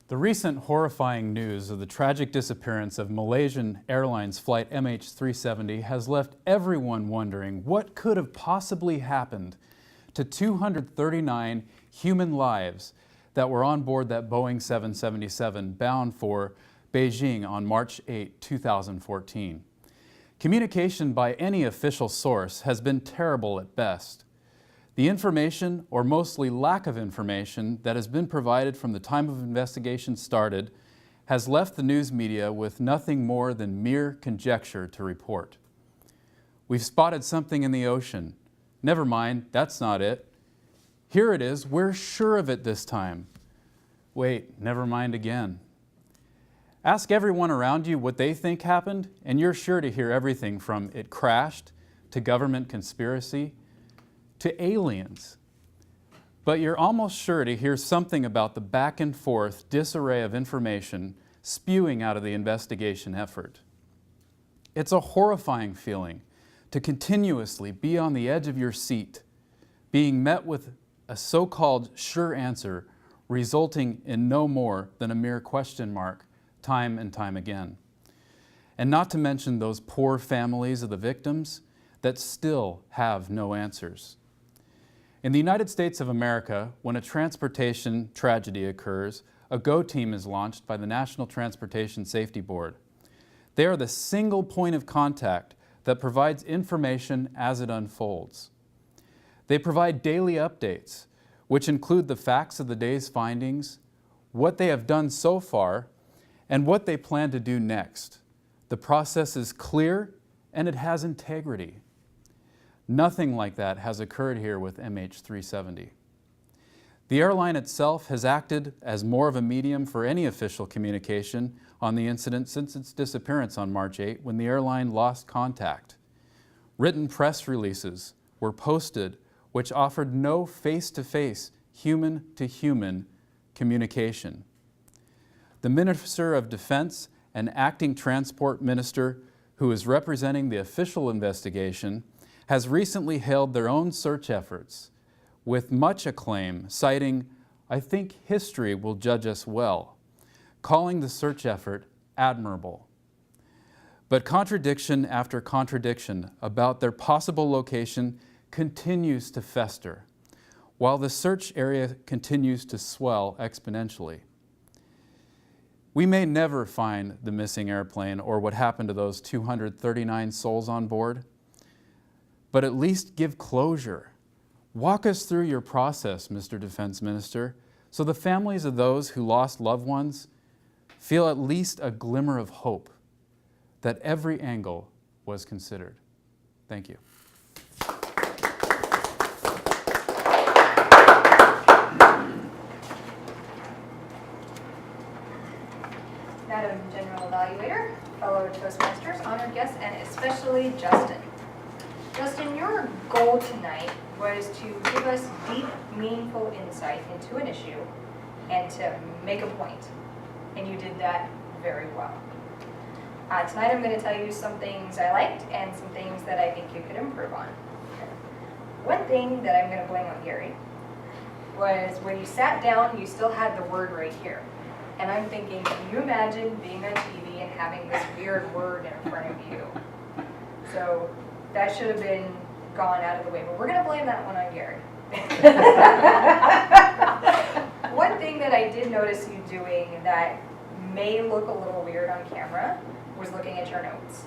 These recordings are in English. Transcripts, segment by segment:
The recent horrifying news of the tragic disappearance of Malaysian Airlines flight MH370 has left everyone wondering what could have possibly happened to 239 human lives that were on board that Boeing 777 bound for Beijing on March 8, 2014. Communication by any official source has been terrible at best. The information, or mostly lack of information, that has been provided from the time of investigation started has left the news media with nothing more than mere conjecture to report. We've spotted something in the ocean. Never mind, that's not it. Here it is, we're sure of it this time. Wait, never mind again. Ask everyone around you what they think happened, and you're sure to hear everything from it crashed, to government conspiracy, to aliens. But you're almost sure to hear something about the back and forth disarray of information spewing out of the investigation effort. It's a horrifying feeling to continuously be on the edge of your seat, being met with a so-called sure answer resulting in no more than a mere question mark time and time again. And not to mention those poor families of the victims that still have no answers. In the United States of America, when a transportation tragedy occurs, a GO team is launched by the National Transportation Safety Board. They are the single point of contact that provides information as it unfolds. They provide daily updates, which include the facts of the day's findings, what they have done so far, and what they plan to do next. The process is clear and it has integrity. Nothing like that has occurred here with MH370. The airline itself has acted as more of a medium for any official communication on the incident since its disappearance on March 8, when the airline lost contact. Written press releases were posted which offered no face-to-face, human-to-human communication. The Minister of Defense and acting Transport Minister, who is representing the official investigation, has recently hailed their own search efforts with much acclaim, citing, "I think history will judge us well," calling the search effort admirable. But contradiction after contradiction about their possible location continues to fester, while the search area continues to swell exponentially. We may never find the missing airplane or what happened to those 239 souls on board, but at least give closure. Walk us through your process, Mr. Defense Minister, so the families of those who lost loved ones feel at least a glimmer of hope that every angle was considered. Thank you. Madam General Evaluator, fellow Toastmasters, honored guests, and especially Justin. Justin, your goal tonight was to give us deep, meaningful insight into an issue and to make a point. And you did that very well. Tonight I'm going to tell you some things I liked and some things that I think you could improve on. One thing that I'm going to blame on Gary was when you sat down, you still had the word right here. And I'm thinking, can you imagine being on TV and having this weird word in front of you? So that should have been gone out of the way, but we're going to blame that one on Gary. One thing that I did notice you doing that may look a little weird on camera was looking at your notes.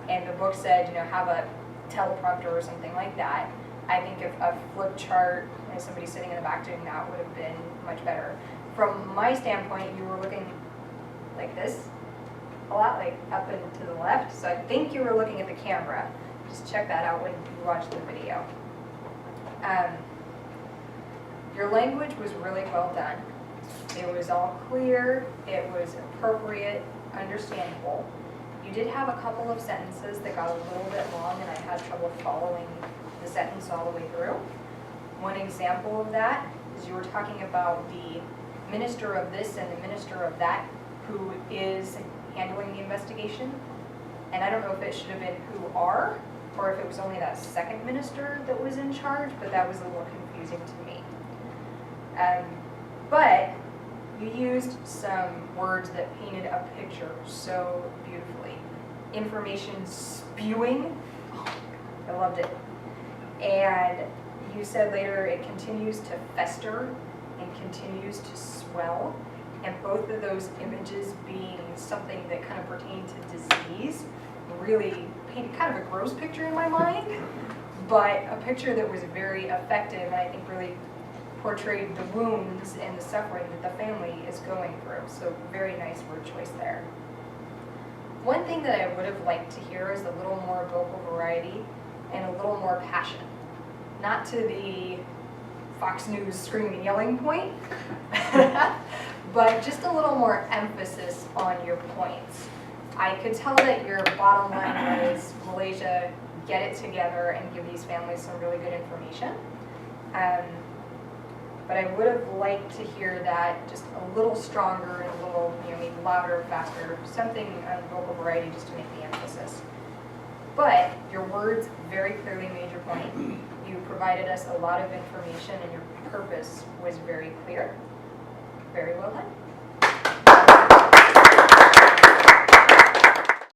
And the book said, have a teleprompter or something like that. I think if a flip chart and somebody sitting in the back doing that would have been much better. From my standpoint, you were looking like this, a lot, like up and to the left. So I think you were looking at the camera. Just check that out when you watch the video. Your language was really well done. It was all clear, it was appropriate, understandable. You did have a couple of sentences that got a little bit long and I had trouble following the sentence all the way through. One example of that is you were talking about the minister of this and the minister of that who is handling the investigation. And I don't know if it should have been who are, or if it was only that second minister that was in charge, but that was a little confusing to me. But You used some words that painted a picture so beautifully. Information spewing, I loved it. And you said later it continues to fester and continues to swell. And both of those images being something that kind of pertained to disease really painted kind of a gross picture in my mind, but a picture that was very effective and I think really portrayed the wounds and the suffering that the family is going through. So very nice word choice there. One thing that I would have liked to hear is a little more vocal variety and a little more passion. Not to the Fox News screaming and yelling point, but just a little more emphasis on your points. I could tell that your bottom line was Malaysia, get it together and give these families some really good information. But I would have liked to hear that just a little stronger and a little, maybe louder, faster, something on vocal variety just to make the emphasis. But your words very clearly made your point. You provided us a lot of information and your purpose was very clear. Very well done.